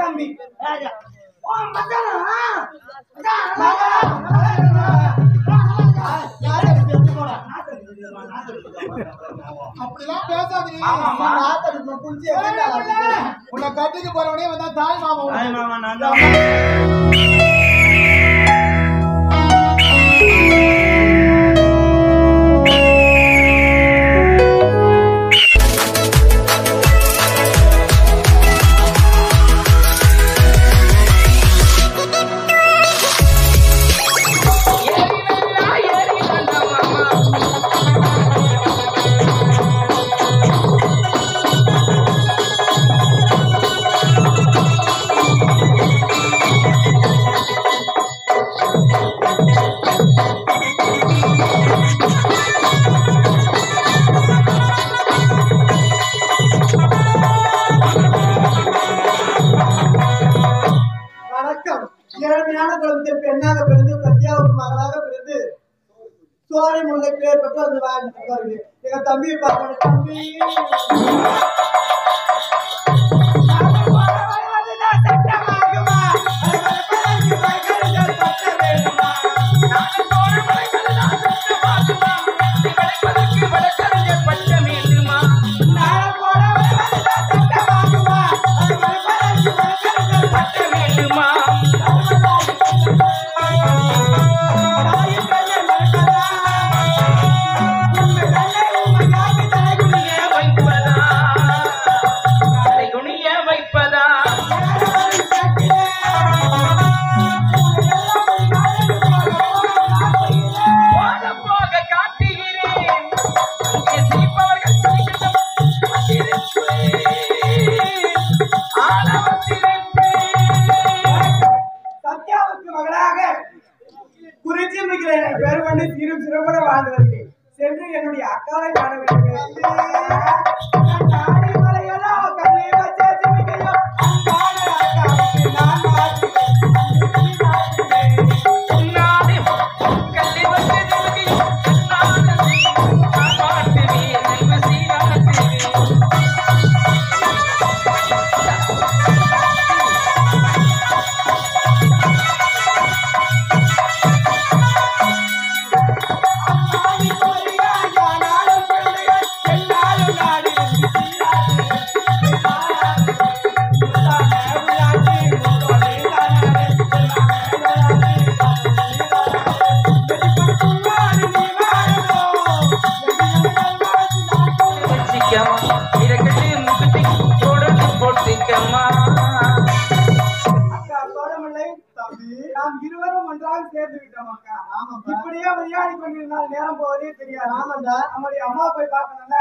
தம்பி ராஜா அப்படிலாம் பேசாதீங்க. உன்னை கட்டிக்கு போறவனே வந்தா தாய் மாமா நான் தான் ஏழ்மையான குடும்பத்தில் பெண்ணாக பிறந்து சத்யாவுக்கு மகளாக பிறந்து சோழ முல்லை பேர் பெற்று வந்து வாழ்ந்து எங்க தம்பியை பார்க்கணும். தம்பி சத்யாவுக்கு மகளாக குறிச்சி மிகிற பேர் கொண்டு சீரும் சிறப்புற வாழ்ந்து வருகிறேன். சென்று என்னுடைய அக்காவை காண வேண்டும். நாம் இருவரும் ஒன்றாக சேர்ந்து விட்டோம் அக்கா. இப்படியே விளையாடி கொண்டிருந்தால் நேரம் போவதே தெரியாது. ஆமாண்டா, நம்முடைய அம்மா போய் பார்க்கணும்ல.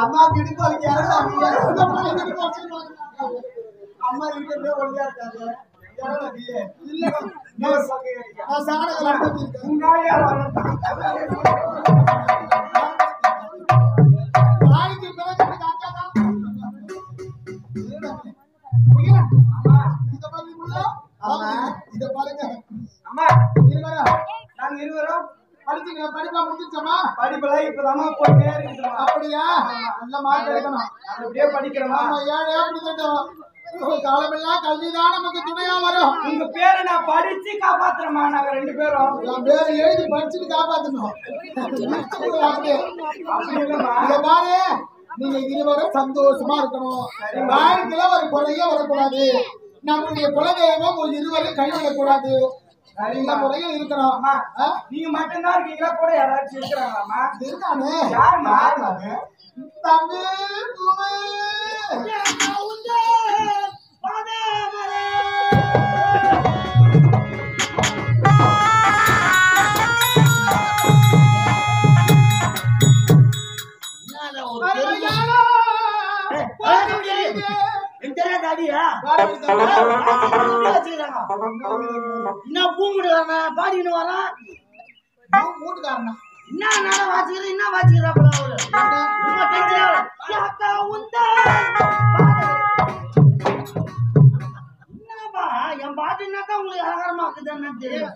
அம்மா கிடுக்கு அம்மா இருக்கிறதே ஒல்லியா இருக்காங்க. இல்ல நான் சாணகம் இத பாருங்க அம்மா நாங்க இருவரும் படிச்சீங்களா? படிப்பா முடிச்சிச்சோமா? படிப்பெல்லாம் இப்பதான் போயிட்டே இருக்கு. அப்படியா? நல்ல மார்க் எடுக்கணும். அப்படியே படிக்கிறோமா? ஏன் அப்படி காலமெல்லாம் கல்விதான் நமக்கு துணையா வரும். உங்க பேரை நான் படிச்சு காப்பாத்துறோமா? நாங்க 2 பேரும் என் பேரை எழுதி படிச்சுட்டு காப்பாத்தணும். இத பாரு, நீங்க இருவரும் சந்தோஷமா இருக்கணும். வாழ்க்கையில ஒரு குறையே வரக்கூடாது. நம்முடைய குலதெய்வம் ஒரு இருவரையும் கைவிடக்கூடாது. இந்த முறையில் இருக்கணும். நீங்க மட்டும்தான் இருக்கீங்களா? கூட யாராச்சும் இருக்கிறாங்களாமா? இருக்கானே. யாருமா? தம்பி என்ன பூமுடுவாங்க பாடின்னு வரான். என்ன வாசிக்கிற என்ன வாசிக்கிறாப்பா என்னப்பா என் பாட்டு என்னக்கா உங்களுக்கு அலங்காரமா இருக்குதுன்னு தெரியும்.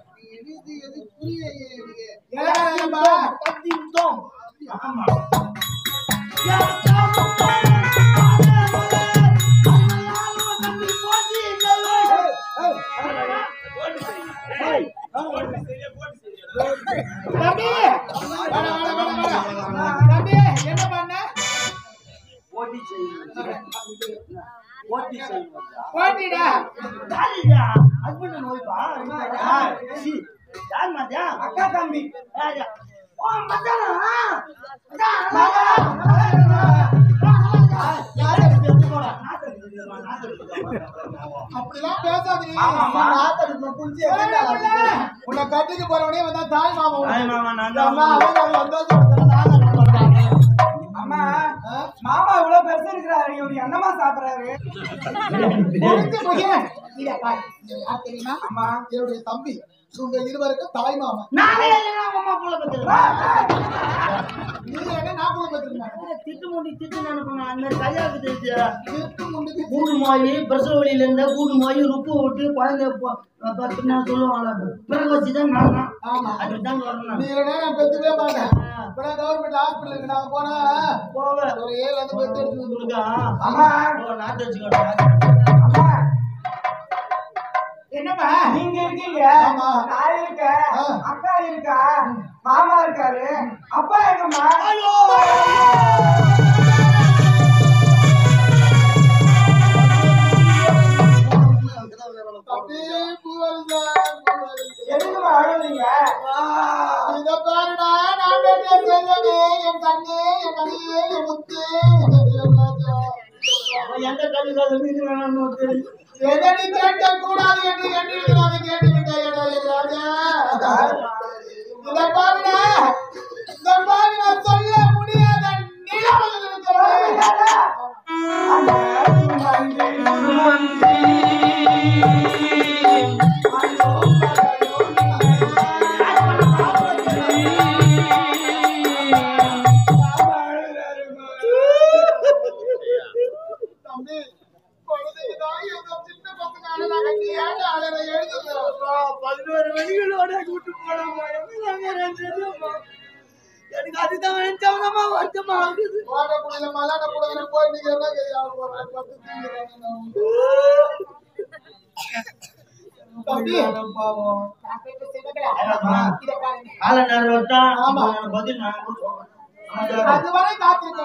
என்ன பண்ண? போட்டிடா ஹஸ்பண்ட் நோய்ப்பா யார் மாத்தியா அக்கா தம்பி அப்படிலாம் பேசாதீங்க. உன்னை கட்டிக்கு போறவனே வந்தா தாய் மாமா அம்மா மாமா இவ்வளவு பெருசா இருக்கிறாரு. இவரு என்னமா சாப்பிடுறாரு? தெரியுமா? அம்மா என்னுடைய தம்பி. உங்க இருவருக்கும் தாய் மாமா. பிரசவ வழியில இருந்த கூடு மாயி ருப்பு விட்டு குழந்தை சொல்லுவாங்க பிறகு வச்சுதான் நான் அதுதான் பெத்துவே மாட்டேன். கவர்மெண்ட் ஹாஸ்பிட்டலுக்கு நாங்க போனா போவேன். ஒரு 7 வந்து பெத்து எடுத்து வந்துருக்கா. நாட்டு வச்சுக்கோங்க. என்னப்பா நீங்க இருக்கீங்க? நான் இருக்கேன், அக்கா இருக்கா, மாமா இருக்காரு, அப்பா எங்கம்மா? எதுக்குமா அழுவீங்க? இத பாருடா, நான் சொல்லவே என் கண்ணே என் மணியே என் முத்து எந்த கல்வி மீது வேணும்னு தெரியும். எதனை கேட்க கூடாது என்று எண்ணிருக்கிறாங்க. கேட்டுக்கிட்டேன் இத பாருங்க, இந்த பாருங்க சொல்ல முடியாத நிலவில் தம்பி 11 மணிகளோட கூட்டு போனோம். எனக்கு அதுதான் நினைச்சவனமா வருத்தமா ஆகுது. பதில் அதுவரை காத்திருக்க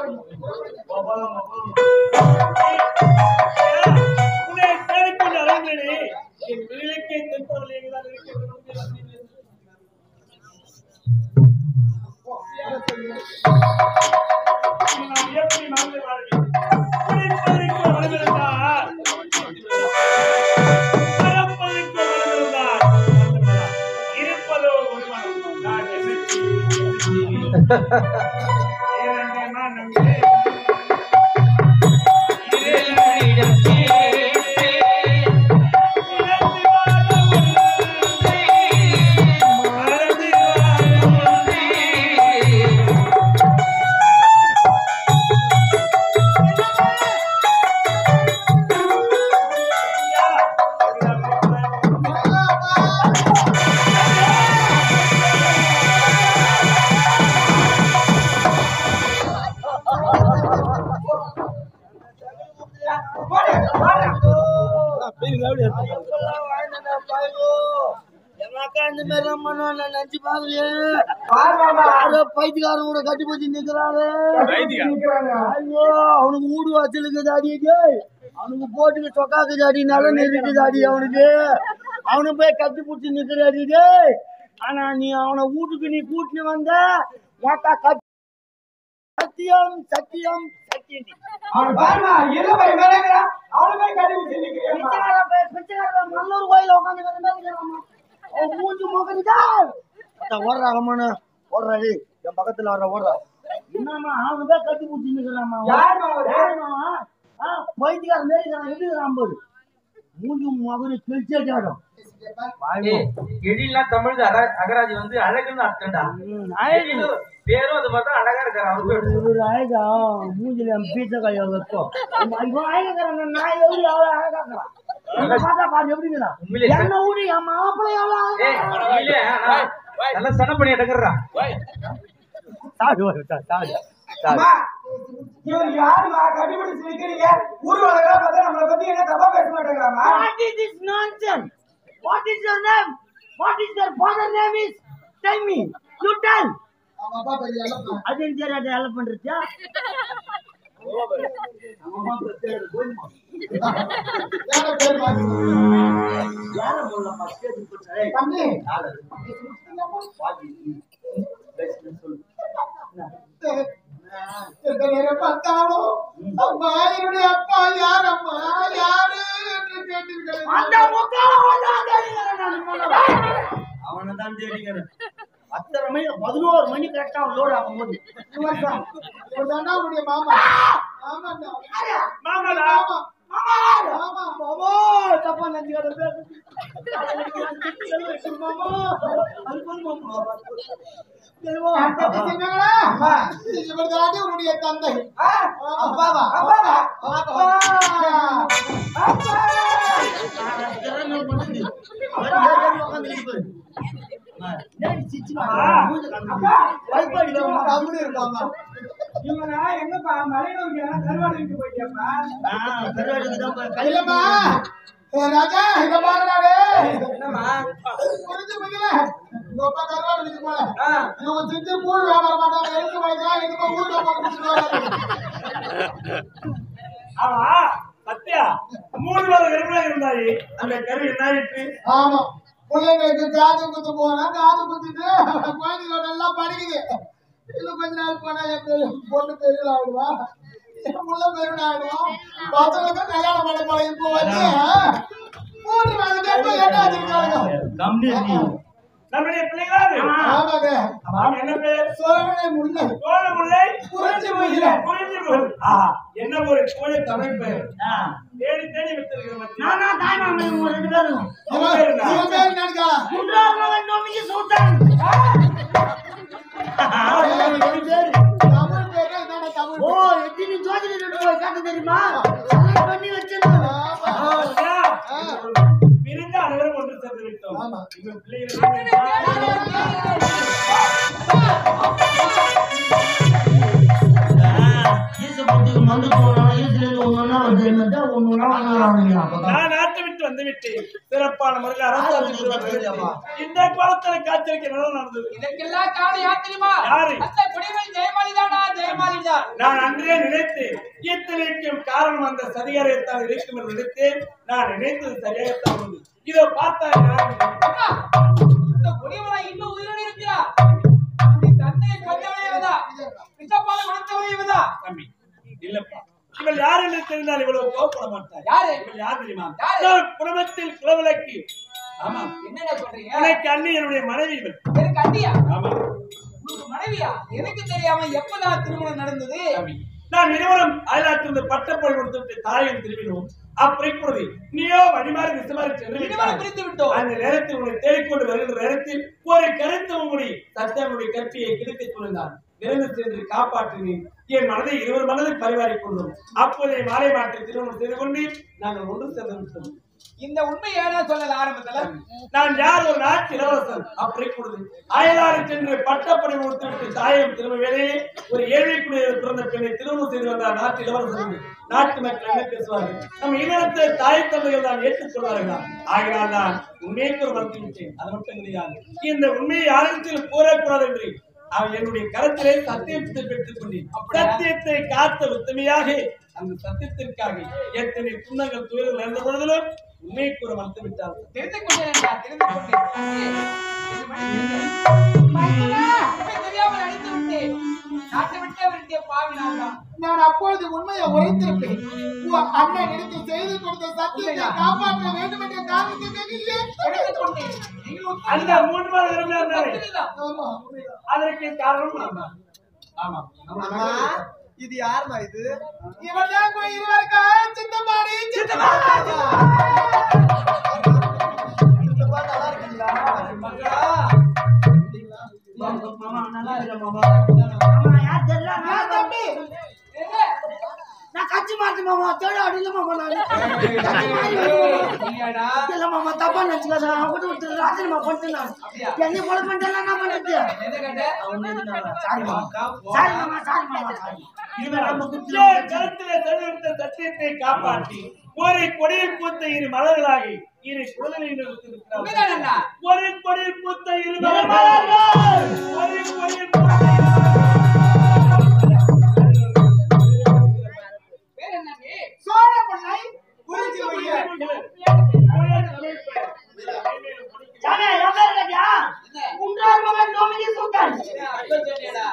இருப்பதோ நான் நினைச்சு பாக்கலையே பாரு மாமா பைத்தியக்காரன் கூட கட்டி போச்சு நிக்கிறாரு நிக்கிறாங்க. ஐயோ அவனுக்கு ஊடு வச்சலுக்கு தாடி அவனுக்கு போட்டுக்கு சொக்காக்கு தாடி நல்ல நெருக்கு தாடி அவனுக்கு அவனு போய் கட்டி பிடிச்சி நிக்கிறாடி டேய் ஆனா நீ அவனை வீட்டுக்கு நீ கூட்டினு வந்த மொத்தா கட்டி சத்தியம் சத்தியம் சத்தியம் அவன் பாருமா என்ன போய் மேலேங்கிறான் அவனை போய் கட்டி வச்சு நிக்கிறியா மல்லூர் கோயில உட்காந்து மூஞ்சி மோகனிதா ஓடுறாங்கம்மானு ஓடுறாடி என் பக்கத்துல வர்ற ஓடுறா என்னம்மா அவனுதான் கட்டி பிடிச்சி நிக்கிறாமா யாருமா அவரு பைத்தியக்கார மேரிக்கிறான் எப்படி போது மூஞ்சி மகனு கிழிச்சாடும் எழில்லாம் தமிழ் அகராஜி வந்து அழகுன்னு அர்த்தம்டா. பேரும் அது மாதிரி அழகா இருக்காரு அவருக்கு. அழகா மூஞ்சில பீச்ச கைய வைக்கும் அழகாங்க நான் எவ்வளவு எவ்வளவு அழகாக்குறான் பாரு எப்படிங்களா என்ன ஊடி என் மாப்பிள்ளை எவ்வளவு நல்லா சன பண்ணி எடுக்கிறான். இவர் யாருமா கட்டி பிடிச்சு நிக்கிறீங்க ஊர் வழக்கா பார்த்தா நம்மளை பத்தி என்ன தப்பா பேச மாட்டேங்கிறாமா What is this nonsense? What is your name? What is your father name is? Tell me. You tell. அப்பா பெரிய எல்லாம் அது தெரியாத ஹெல்ப் பண்றியா? யார போலாம் மஸ்கே போச்சே. தம்பி எந்த நேரம் பார்த்தாலும் அம்மா என்னுடைய அப்பா யார் அம்மா யாரு என்று கேட்டீர்கள். அந்த அவனை தான் தேடிக்கிறேன் 11 மணி கரெக்டா லோட் ஆகும்போது இவர்தானா உன்னுடைய மாமா ஆமாண்டா மாமாடா மாமா மாமா தப்பா நினைச்சுக்காத இவர்தானே உன்னுடைய தந்தை அப்பாவா அப்பாவா அப்பா இவனா எங்கப்பா மலையில கருவாடு போயிட்டியாப்பா கையிலமா ராஜா இத பாருடாடே என்னம்மா புரிஞ்சு புரியல கோப்பா கருவாடு விட்டு போல இவங்க செஞ்சு மூணு வியாபாரம் பண்ணாங்க எழுத்து வாங்கினா இதுக்கு ஊர்ல போட்டு ஆமா சத்யா 3 வார கருவில இருந்தாரு அந்த கருவி என்ன ஆயிட்டு ஆமா பிள்ளைங்களுக்கு காது குத்து போனா காது குத்திட்டு குழந்தைங்க நல்லா படிக்குது இன்னும் கொஞ்ச நாள் போனா என் பொண்ணு பெரிய ஆயிடுவா என் புள்ள பெரிய ஆயிடுவான் பசங்களுக்கு கல்யாணம் பண்ண போல இப்போ வந்து 3 மாதத்துக்கு என்ன ஆச்சுருக்காங்க நம்முடைய பிள்ளைகளா ஆமாங்க ஆமா என்ன பேர் சோழனை முல்லை சோழ முல்லை குறிஞ்சி முல்லை குறிஞ்சி முல்லை என்ன ஒரு கோழி தமிழ் பெயர் தேடி தேடி வித்திருக்கிற நானா தாய் மாமன் ரெண்டு பேரும் இவன் பேர் என்னக்கா குன்றாமவன் நோமிக்கு சூட்டான் தமிழ் பேர் என்னடா தமிழ் ஓ எத்தனை ஜோதிட போய் காட்ட தெரியுமா செலக்ட் பண்ணி வச்சிருந்தேன் பிரிந்து அனைவரும் ஒன்று சேர்ந்து விட்டோம் ஆமா எங்கள் பிள்ளைகள் மந்து போனாலும் ஈஸில ஒண்ணுன்னா நான் நாட்டு விட்டு வந்து விட்டேன் சிறப்பான முறையில் அரசு இந்த காலத்துல காய்ச்சலுக்கு என்ன நடந்தது இதற்கெல்லாம் காரணம் யார் தெரியுமா? யாரு? அந்த குடிமை ஜெயமாலிதானா? ஜெயமாலிதா. நான் அன்றே நினைத்தேன் இத்தனைக்கும் காரணம் அந்த சதிகாரியத்தான் இருக்கும் என்று நினைத்தேன். நான் நினைத்தது சரியாகத்தான் உள்ளது. இதோ பார்த்தா அண்ணா, இந்த குடிமலை இன்னும் உயிரோடு இருக்கிறா. உன்னுடைய தந்தையை கொண்டவளையவதா? பிச்சப்பால மனத்தவளையவதா? தம்பி இல்லப்பா இவள் யார் என்று தெரிந்தால் இவ்வளவு கோபப்பட மாட்டார். யாரு? இவள் யார் தெரியுமா? யாரு? நான் குடும்பத்தில் குலவிளக்கு. ஆமா என்னடா சொல்றீங்க? எனக்கு அண்ணி என்னுடைய மனைவி இவள். எனக்கு அண்ணியா? ஆமா உங்களுக்கு மனைவியா? எனக்கு தெரியாம எப்பதான் திருமணம் நடந்தது? தம்பி நான் இருவரும் அயலாற்றிருந்து பட்டப்போய் கொடுத்துட்டு தாயும் திரும்பினோம். அப்படி நீயோ வழிமாறி விசமாறி சென்று இருவரும் பிரித்து விட்டோம். அந்த நேரத்தில் உன்னை தேடிக்கொண்டு வருகின்ற நேரத்தில் ஒரு கருத்து உங்களுடைய சத்தியனுடைய கற்பியை கிடக்கச் சொன்னான். விரைந்து சென்று காப்பாற்றினேன். என் மனதை இருவர் மனதை பரிமாறிக் கொண்டோம். அப்போதே மாலை மாற்றி திருமணம் செய்து கொண்டு நாங்கள் ஒன்று சேர்ந்து விட்டோம். இந்த உண்மை ஏன்னா சொல்லல ஆரம்பத்துல நான் யார் ஒரு நாட்டு இளவரசன் அப்படி கொடுது அயலாறு சென்று பட்டப்படி கொடுத்துவிட்டு தாயம் திரும்ப வேலையிலே ஒரு ஏழை குடியில் பிறந்த பெண்ணை திருமணம் செய்து வந்தார் நாட்டு இளவரசன். நாட்டு மக்கள் என்ன பேசுவார்கள்? நம்ம இனத்தை தாய் தந்தைகள் தான் ஏற்றுக்கொள்வார்களா? ஆகினால் நான் உண்மைக்கு ஒரு மறுத்து விட்டேன். அது மட்டும் கிடையாது, இந்த உண்மையை யாரிடத்தில் கூறக்கூடாது என்று அவன் என்னுடைய கரத்திலே சத்தியத்தை பெற்றுக் கொண்டேன். சத்தியத்தை காத்த உத்தமையாக அந்த சத்தியத்திற்காக எத்தனை துன்பங்கள் துயர்கள் நடந்த பொழுதிலும் உண்மைக்கு ஒரு மறுத்து விட்டார். தெரிந்து கொண்டேன் தெரியாமல் அடித்து விட்டேன். நாட்டை விட்டு விட்டிய பாவினால்தான் நான் அப்பொழுது உண்மையை உரைத்திருப்பேன். அண்ணன் எடுத்து செய்து கொடுத்த சத்தியத்தை காப்பாற்ற வேண்டும் என்ற காரணத்துக்காக எடுத்துக் கொண்டேன். அந்த 3 மாத இருந்தாரு. ஆமா. அதற்கு காரணம் ஆமா. ஆமா. அம்மா, இது யாருமா இது? இவன் தான் இருவருக்கா சித்தப்பாடி சித்தப்பா. சித்தப்பா நல்லா இருக்கீங்களா? மாமா நல்லா இருக்க மாமா. மாமா யார் தெரியல? நான் தம்பி. நான் கட்சி மாத்து மாமா. தேட அடியில மாமா நான். நீடா இல்ல மாமா தப்பா நினைச்சுக்காத. அவன் விட்டு ராஜினாமா பண்ணிட்டேன் நான். என்ன போல பண்ணிட்டேன் நான் பண்ணுறது. என்ன கேட்ட சாரி மாமா. சாரி மாமா. சாரி மாமா. சாரி. இது நம்ம குத்தில கருத்திலே தெரிவித்த சத்தியத்தை காப்பாற்றி ஒரு கொடியில் பூத்த இரு மலர்களாகி இரு குழந்தைகளை நிறுத்தியிருக்கிறார். ஒரு கொடியில் பூத்த இரு மலர்கள். ஒரு கொடியில் பூத்த பேர் என்னங்க? சோழபுண்ணை குறிச்சி வைய. சாமே யாரா இருக்கயா? குண்டார் மகன் டோமினி சுல்தான். சொன்னேடா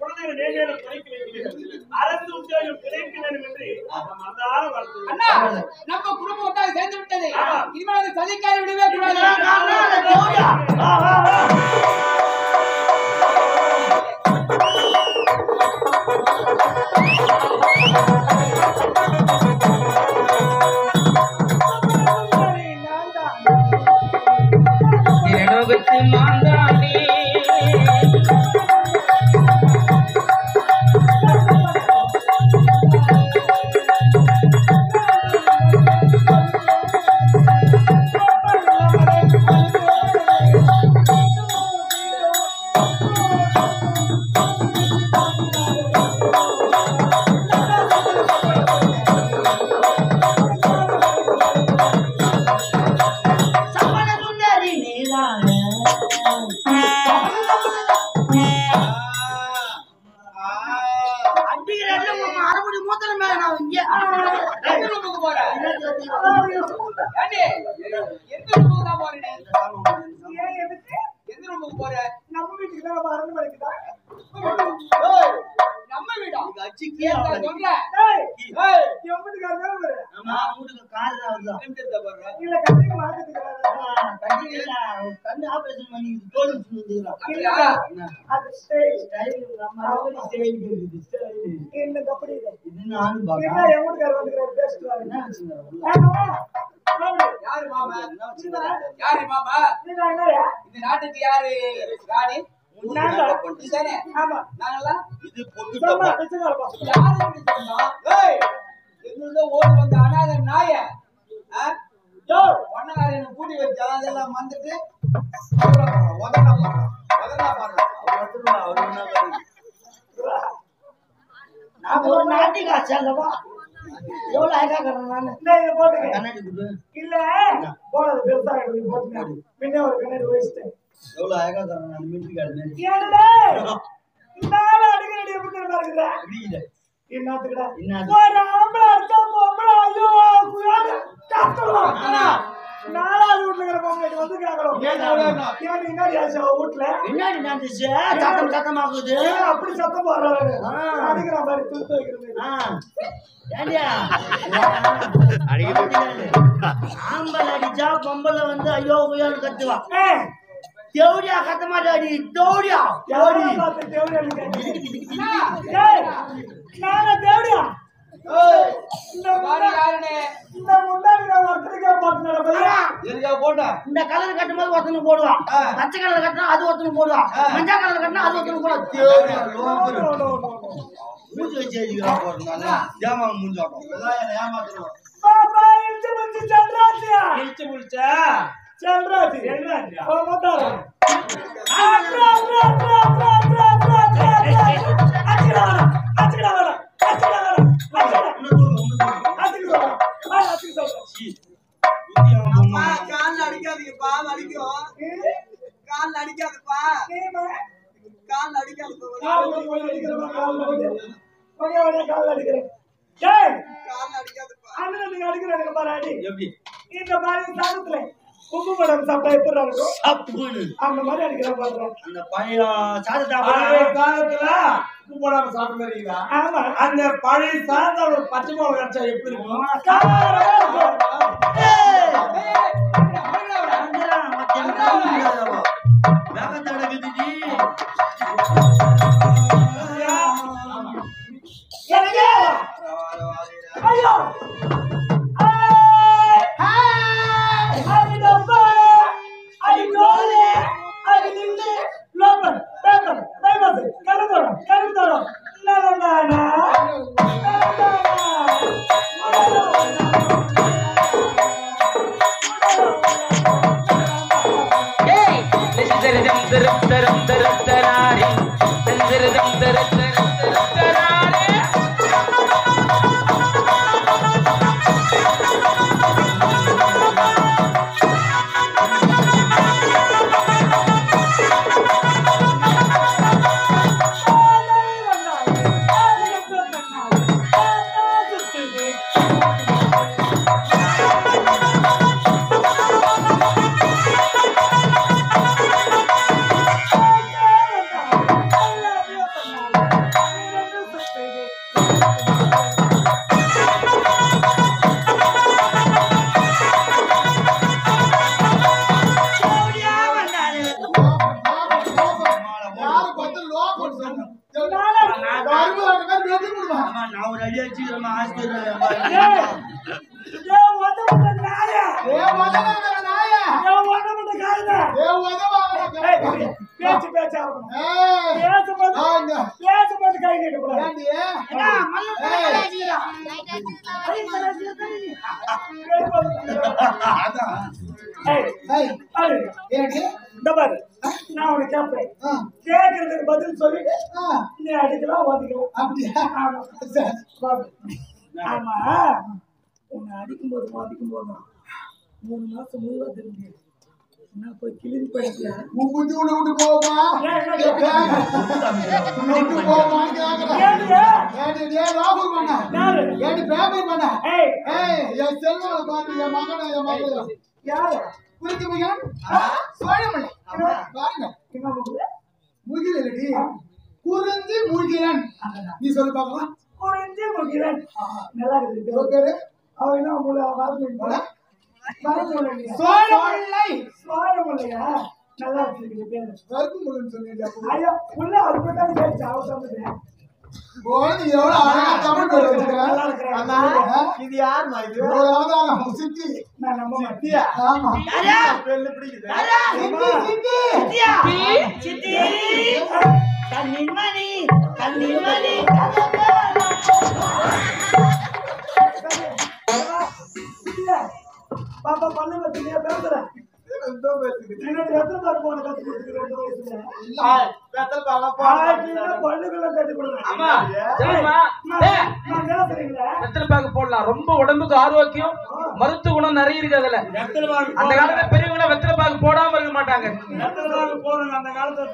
குழந்தைகள் நேரடியாக படிக்க வைக்கிறீர்கள். அரசு உத்தியோகம் கிடைக்க வேண்டும் என்று நாம் அன்றாட வாழ்த்துகிறோம். அண்ணா நம்ம குடும்பம் ஒன்றாக சேர்ந்து விட்டது. இனிமேல் அதை சதிக்காரி விடவே கூடாது. காரணம் ஜோடியா. வா வா வா. யாரு மாமா? இந்த நாட்டுக்கு யாரு ராணி? ஓடி வந்த அனாத நாய கூட்டி வச்சா அதெல்லாம் வந்துட்டு ஒரு நாட்டுக்கு ஆச்சு அல்லவா? எவ்வளவு அழகா நானு கண்ணாடி குடு இல்ல போனது பெருசா போட்டு பின்ன ஒரு கண்ணாடி வச்சுட்டேன். எவ்வளவு அழகா நான் மிலிட்டரி கார்டு அடிக்கடி எப்படி இருக்குதா என்னத்துக்குடா என்ன ஒரு ஆம்பளை அடிச்சா பொம்பளை ஐயோ நாலாவது வீட்டுல இருக்கிற பொம்பளை வந்து கேட்கணும் முன்னாடி ஆச்சு வீட்டுல பின்னாடி நடந்துச்சு சத்தம் சத்தமாகுது அப்படி சத்தம் போடுறாரு அடிக்கிற மாதிரி துத்து வைக்கிறது ஆம்பல் அடிச்சா பொம்பளை வந்து ஐயோ ஐயோன்னு கத்துவா தேவடியா கத்த மாட்டாடி தேவடியா தேவடியா இந்த கலர் கட்டும் போது ஒருத்தனுக்கு போடுவான் பச்சை கலர் கட்டினா அது ஒருத்தனுக்கு போடுவான் மஞ்சள் கலர் கட்டினா அது ஒருத்தனுக்கு போடுவான் மூஞ்சி வச்சு ஏமாத்துறோம் பாப்பா இழுத்து முடிச்சு சென்றாச்சியா இழுத்து முடிச்சா சென்றாச்சி சென்றாச்சியா போட்டாரா அம்மா கால்ல அடிக்காதீங்கப்பா வலிக்கும் கால்ல அடிக்காதப்பா கால்ல அடிக்காதப்பா கால்ல அடிக்காதப்பா இந்த மாதிரி சாதத்துல உப்பு படம் சாப்பிட்டா எப்படி இருக்கும் சாப்பிடு அந்த மாதிரி அடிக்கிற பாருங்க அந்த பழைய சாதத்தை காலத்துல உப்பு போடாம சாப்பிடுறீங்களா ஆமா அந்த பழைய சாதத்தை ஒரு பச்சை மிளகா அரைச்சா எப்படி இருக்கும் ஐயோ நான் உனக்கு கேட்பேன் கேட்கறதுக்கு பதில் சொல்லிட்டு நீ அடிக்கலாம் ஒதுக்கலாம் ஆமா உன்னை அடிக்கும் போது 3 மாசம் முழுவா தெரிஞ்சு நான் போய் கிளீன் பண்ணிக்கல உன் புத்தி விட்டு போமா போமா ராகுல் பண்ண ஏடி பேப்பர் பண்ண என் செல்வனை பாருங்க என் மகனை என் மகன் யாரு குறித்து மகன் சோழமலை பாருங்க முகில் இல்லடி குறிஞ்சி முகிலன் நீ சொல்லு பாக்கலாம் குறிஞ்சி முகிலன் நல்லா இருக்கு பேரு அவன் என்ன வரல சோழமல்லையா நல்லா இருக்கு பேரு வருக்கு முகன் சொன்னீங்க ஐயா உள்ள அதுதான் பேச்சு அவசரம் போய் எவ்வளவு அழகா தமிழ் பேர் நல்லா இருக்கிறாங்க இது யார் இது அவதாரம் சித்தி நான் நம்ம மத்தியா ஆமா பெண்ணு பிடிக்குது சித்தி கண்ணிமணி பாப்பா பண்ண பத்தியா பேசுறேன் போன கத்து கொடுத்துருக்கேன் போடலாம் ரொம்ப உடம்புக்கு ஆரோக்கியம் மருத்துவ குணம் நிறைய இருக்கு அதுல அந்த காலத்துல பெரியவங்க வெத்தலை பாக்கு போடாம இருக்க மாட்டாங்க அந்த காலத்துல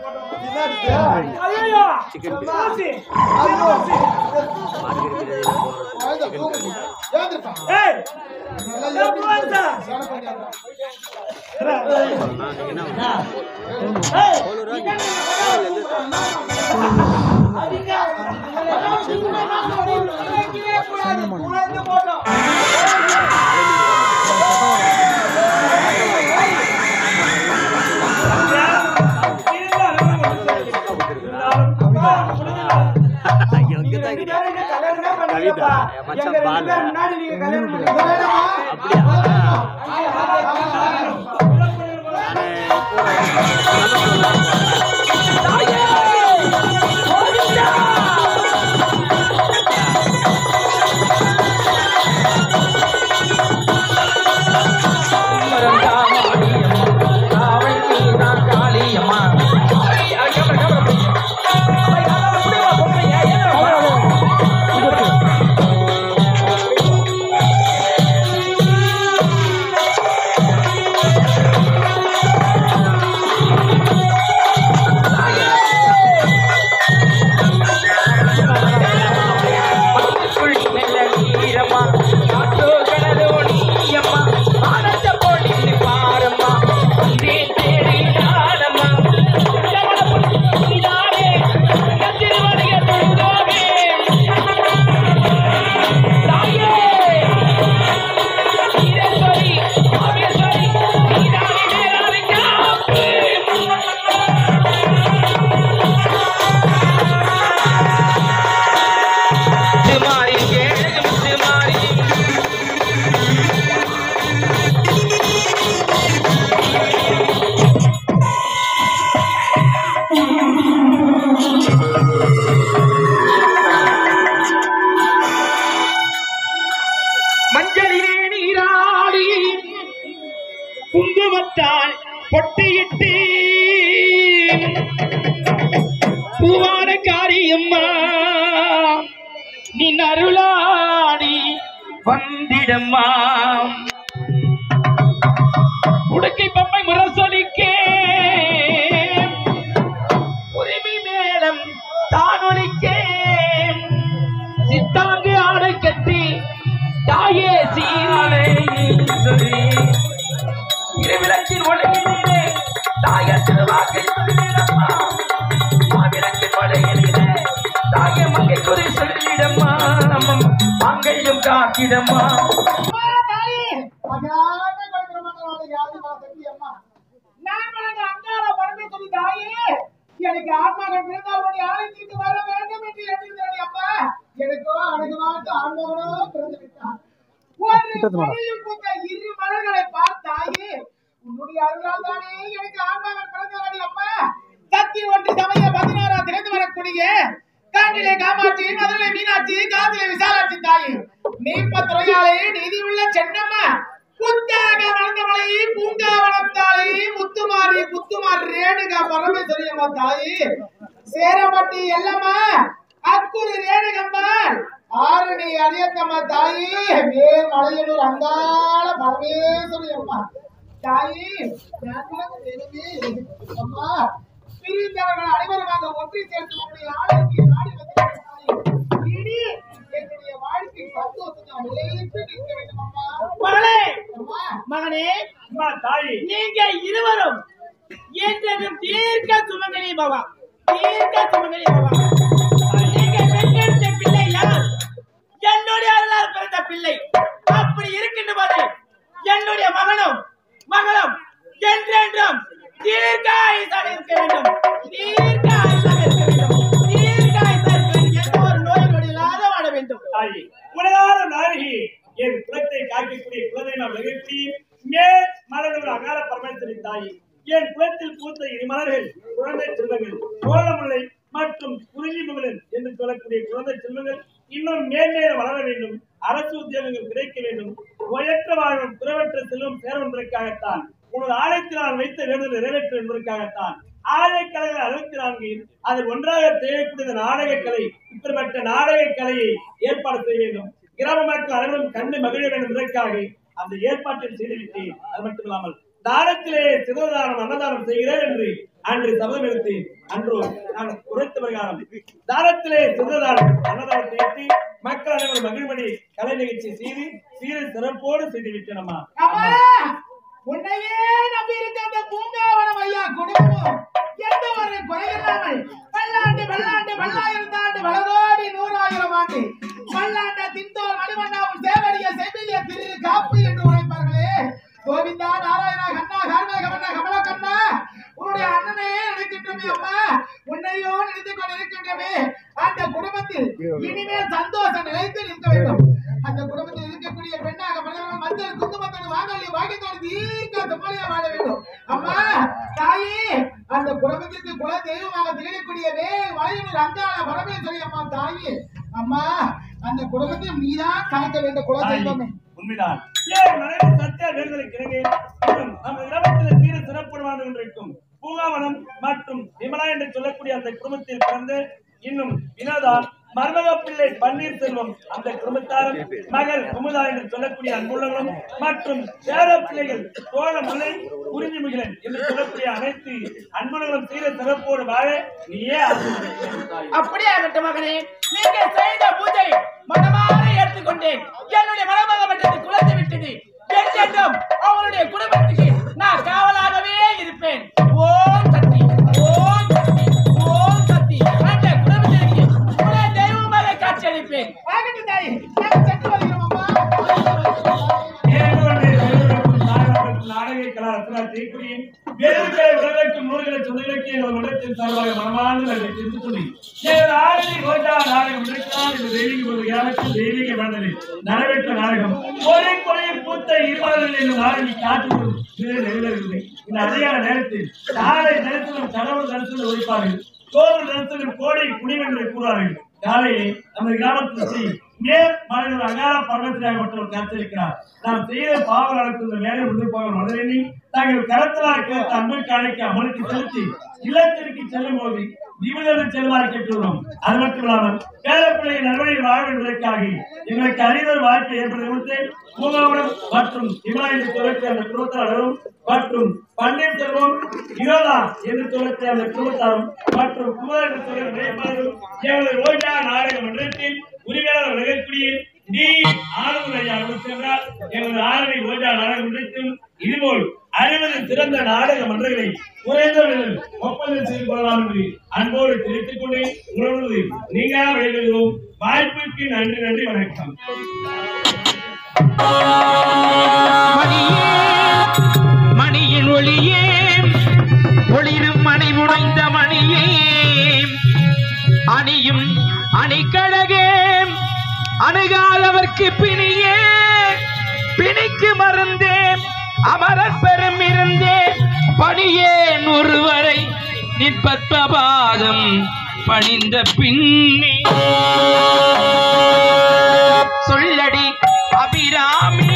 பூவான காரியம்மா நீ அருளாடி வந்திடம்மா உடுக்கை பொம்மை முரசொலிக்கே உரிமை மேளம் தானொலிக்கே சித்தாங்கு ஆடை கட்டி தாயே சீராளை சொல்லி இருவிளக்கின் ஒளியிலே தாயத்தின் வாக்கை சொல்லிடம்மா விளக்கின் ஒளியிலே தாய மங்கை குறி சொல்லிடம்மா மங்கையும் காக்கிடம்மா எனக்கு ஆத்மாக்கள் பிறந்தவருடைய ஆலயத்திற்கு வர வேண்டும் என்று எண்ணிருந்தேன் அப்பா. எனக்கோ அழகுமாட்டு ஆன்மகனோ பிறந்து விட்டான். இரு மலர்களை பார்த்தாயே உன்னுடைய அருளால் தானே எனக்கு ஆன்மகன் பிறந்தவரடி அப்பா. சக்தி ஒன்று சமய 16 திறந்து வரக்கூடிய காட்டிலே காமாட்சி, மதுரை மீனாட்சி, காதிலே விசாலாட்சி தாயே, நீப்பத்துறையாளே நீதி உள்ள சென்னம்மா, புத்தாக வளர்ந்தவளை பூங்கா வளர்த்தாளே முத்துமாரி புத்துமாரி ரேணுகா பரமேஸ்வரி அம்மா தாயே, சேரமட்டி எல்லம்மா அக்குரு ரேணுகம்மா, ஆரணி அரியத்தம்மா தாயே, மே மலையனூர் அங்காள பரமேஸ்வரி அம்மா தாயே, அம்மா பிரிந்தவர்கள் அனைவருமாக ஒற்றி சேர்த்து நம்முடைய ஆலயத்தை நாடி வந்திருக்கிறாய். இனி என்னுடைய வாழ்க்கை சந்தோஷம் நிலைத்து நிற்க வேண்டும் அம்மா. மகனே தாயே நீங்க இருவரும் என்றதும் தீர்க்க சுமங்கலி பவா, தீர்க்க சுமங்கலி பவா. நீங்க பெற்றெடுத்த பிள்ளை யார்? என்னுடைய அருளால் பிறந்த பிள்ளை. அப்படி இருக்கின்ற போது என்னுடைய மகனும் என்றென்றும் தீர்க்காயுசாக இருக்க வேண்டும், தீர்க்காயுசாக இருக்க வேண்டும், தீர்க்காயுசாக இருக்க வேண்டும். எந்த ஒரு நோய் நொடி இல்லாத வாழ வேண்டும். தாயே உலகான நாயகி, என் குலத்தை காக்கக்கூடிய குலத்தை நாம் நிகழ்ச்சி மேல் மலர் அகார பரமேஸ்வரி தாயே, என் குலத்தில் பூத்த இருமலர்கள் குழந்தை செல்வங்கள் கோலமுல்லை மற்றும் குறிஞ்சி முகலன் என்று சொல்லக்கூடிய குழந்தை செல்வங்கள் இன்னும் மேன்மேல வளர வேண்டும், அரசு உத்தியோகங்கள் கிடைக்க வேண்டும், நோயற்ற வாழ்வும் குறைவற்ற செல்வம் சேரும் என்பதற்காகத்தான் உனது ஆலயத்தில் நான் வைத்த வேண்டுதல் நிறைவேற்றும் என்பதற்காகத்தான் ஆலயக்கலைகள் 64 அதில் ஒன்றாக தேவைக்கூடிய நாடக கலை, இப்படிப்பட்ட நாடக கலையை ஏற்பாடு செய்ய வேண்டும், கிராம மக்கள் அனைவரும் கண்டு மகிழ வேண்டும் என்பதற்காக அந்த ஏற்பாட்டில் செய்துவிட்டேன். அது மட்டுமில்லாமல் தானத்திலே சிவதானம் அன்னதானம் செய்கிறேன் என்று அன்று சபதம் எடுத்து அன்றோ நான் குறைத்த பிரகாரம் தானத்திலே சிவதானம் அன்னதானத்தை ஏற்றி மக்கள் அனைவரும் மகிழ்மணி கலை நிகழ்ச்சி செய்து சீர சிறப்போடு செய்துவிட்டேன். அம்மா உன்னையே நம்பி இருக்க அந்த பூங்காவனம் ஐயா குடும்பமும் எந்த ஒரு குறையில்லாமல் பல்லாண்டு பல்லாயிரத்தாண்டு வளரோடி 100,000 ஆண்டு பல்லாண்ட திந்தோர் மணிமன்னாவும் சேவடிய செவிலிய திரு காப்பு என்று உழைப்பார்களே. கோவிந்தா நாராயணா கண்ணா கார்மேக கண்ணா கமல கண்ணா, உன்னுடைய அண்ணனே நினைக்கின்றமே அம்மா, உன்னையோ நினைத்துக் கொண்டிருக்கின்றமே. அந்த குடும்பத்தில் இனிமேல் சந்தோஷம் நிலைத்து நிற்க வேண்டும். அந்த குடும்பத்தில் இருக்கக்கூடிய பெண்ணாக மனிதர்கள் மஞ்சள் குங்குமத்தோடு வாங்கி வாங்கித்தோடு தீர்க்க சமாளியா வாழ வேண்டும். அம்மா தாயே, அந்த குடும்பத்திற்கு குல தெய்வமாக திகழக்கூடிய வளையனூர் அங்காள பரமேஸ்வரி அம்மா தாயே, அம்மா அந்த குடும்பத்தில் நீதான் காக்க வேண்டிய குல தெய்வமே. உண்மைதான். ஏன் மனைவி சத்திய வேண்டுதலை கிழங்கு நம்ம கிராமத்தில் சீர சிறப்புடன் கொண்டிருக்கும் பூங்காவனம் மற்றும் விமலா என்று சொல்லக்கூடிய அந்த குடும்பத்தில் பிறந்து இன்னும் வினோதா மருமக பிள்ளை பன்னீர்செல்வம் அந்த குடும்பத்தாரும் மகள் குமுதா என்று சொல்லக்கூடிய அன்புள்ளவர்களும் மற்றும் பேர பிள்ளைகள் தோழமுல்லை குறிஞ்சி முகிலன் என்று சொல்லக்கூடிய அனைத்து அன்புள்ளவர்களும் சீர சிறப்போடு வாழ நீயே அப்படியே ஆகட்டும் மகனே. நீங்க செய்த பூஜை மனமாற ஏற்றுக்கொண்டேன். என்னுடைய மருமக மன்றத்தை குலைத்து விட்டது. என்றென்றும் அவருடைய குடும்பத்துக்கு நான் காவலாகவே இருப்பேன். ஓம் சக்தி, ஓம் சக்தி, ஓம் சக்தி. அந்த குடும்பத்திற்கு குல தெய்வமாக காட்சியளிப்பேன். ஆகட்டும் தாயே, நாங்கள் சென்று வருகிறோம் அம்மா. நாடக கலா ரத்னா தீக்குடியின் வேறுகளை உலகத்தின் நூல்களை சொந்தங்களுக்கு எங்கள் மன்றத்தின் சார்பாக மனமார்ந்த நன்றி தெரிவித்துக் கொண்டேன். ஆரணி ரோஜா நாடகம் இருக்கிறார் இந்த தெய்வீக ஒரு கிராமத்தில் தெய்வீக வேண்டலில் நடைபெற்ற நாடகம் ஒரே கொலையில் பூத்த இருமலர்கள் என்னும் ஆரணி காற்று நிறைவேறவில்லை. இந்த அதிகார நேரத்தில் காலை தரிசனம் கடவுள் தரிசனம் ஒழிப்பார்கள், கோவில் தரிசனம் கோடை குடிவென்று கூறுவார்கள். காலையில் நமது கிராமத்தில் மேல் மலையில் அங்கார பர்வத்திலாகப்பட்டவர் காத்திருக்கிறார். நாம் செய்த பாவம் நடக்கும் மேலே உண்டு போக மதுரை தாங்கள் கரத்திலாக கேட்ட அன்புக்கு அழைக்க அமலுக்கு செலுத்தி இல்லத்திற்கு செல்லும் போது நிபுணர்கள் செல்வாறு கேட்டுள்ளோம். அது மட்டுமில்லாமல் பேரப்பிள்ளையை நல்வழியில் வாழ என்பதற்காக எங்களுக்கு அறிவர் வாழ்க்கை ஏற்படுத்தி பூங்காவனம் மற்றும் இமாலய துறைக்கு அந்த குடும்பத்தாரும் மற்றும் பன்னீர்செல்வம் இரோலா என்று துறைக்கு அந்த குடும்பத்தாரும் மற்றும் குமார் என்ற துறை எங்களது ஓய்வா நாடக மன்றத்தில் உரிமையாளர் விலகக்கூடிய டி ஆளுநரையா சென்றால் எங்களது ஆளுநரை ஓய்வா நாடக மன்றத்தில் இதுபோல் 60 சிறந்த நாடக மன்றங்களை குறைந்த விலையில் ஒப்பந்தம் செய்து கொள்ளலாம் என்று அன்போடு தெரிவித்துக் கொண்டு உணர்வு நீங்க விளைவிடுவோம். வாய்ப்புக்கு நன்றி நன்றி வணக்கம். மணியின் ஒளியே ஒளிரும் மணி முனைந்த மணியே அணியும் அணிக்கழகே அணுகாலவர்க்கு பிணியே பிணிக்கு மருந்தே அமரர் பெரும் இருந்தே பணியேன் ஒருவரை நிற்பத்பாதம் பணிந்த பின்னே சொல்லடி அபிராமி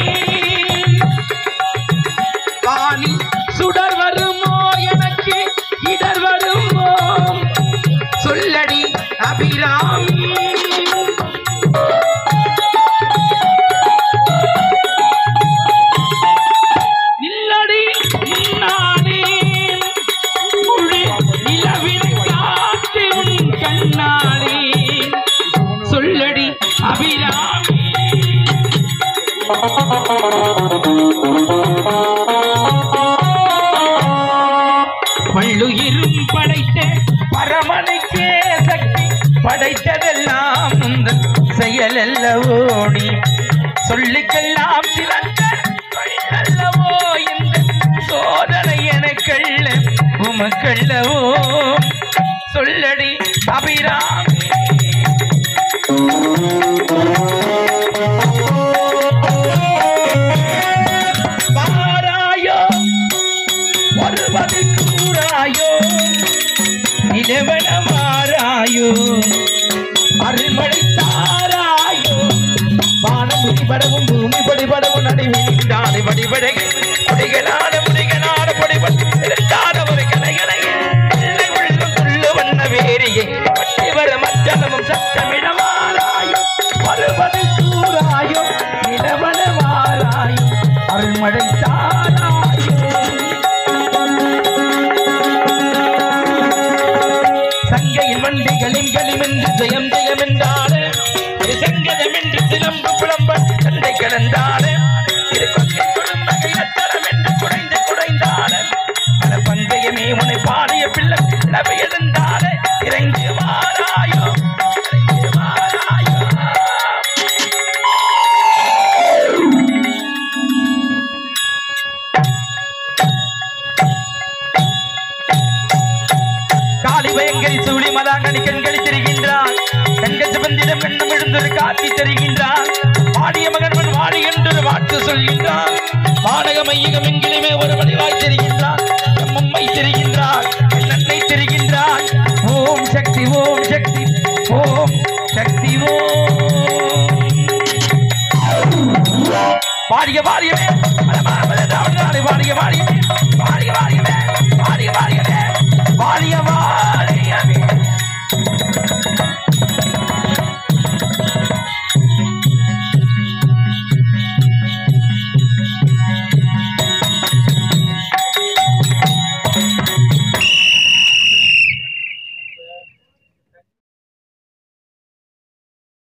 வாணி சுடர் வருமோ எனக்கு இடர் வருமோ சொல்லடி அபிராமி நில்லடி நானே முழு நிலவின் காற்று உன் கண்ணாலே சொல்லடி அபிராமி பள்ளுயிரும் படைத்த பரமனுக்கே சக்தி படைத்ததெல்லாம் உந்தன் செயலல்லவோடி சொல்லுக்கெல்லாம் சிறந்த அல்லவோ இந்த சோதனை எனக்கல்ல உமக்கல்லவோ சொல்லடி அபிராமி வாராயோ வருவது கூறாயோ நிலவன மாறாயோ அருள்மழை தாராயோ வானம் பிடிபடவும் பூமி படிபடவும் நடைவிடாது படிபடகனான முடிகனான படிபட்டான ஒரு கலைகளையே உள்ளம் துள்ள வண்ண வேரியை பட்டி வர மச்சனமும் சத்தமிடமாறாயோ வருவது கூறாயோ நிலவன மாறாயோ அருள்மழை தாராயோ சங்கையில் வண்டிகளின் களிமென்று ஜெயம் ஜெயம் என்றாலே செங்கதம் என்று சிலம்பு புலம்ப சண்டை கலந்தாலே குறைந்தாலே பல பங்கையமே உன்னை பாடிய பிள்ளை நபை எழுந்தாலே இறைந்து மாறாயோ காளி பயங்கரி சூழி மதாங்கனி கண்களி தெரிகின்றான் கண்கள் சிவந்திடம் எண்ணம் எழுந்தொரு காட்சி தெரிகின்றான் பாடிய மகன்வன் வாடி என்றொரு வாக்கு சொல்கின்றான் வாடக மையகம் எங்கிலுமே ஒரு வடிவாய் தெரிகின்றான் அம்மை தெரிகின்றான் என் அன்னை தெரிகின்றான் ஓம் சக்தி ஓம் சக்தி ஓம் சக்தி ஓம் பாடிய பாடியவே பாடிய பாடியவே பாடிய பாடியவே பாடிய பாடியவே பாடிய பாடியவே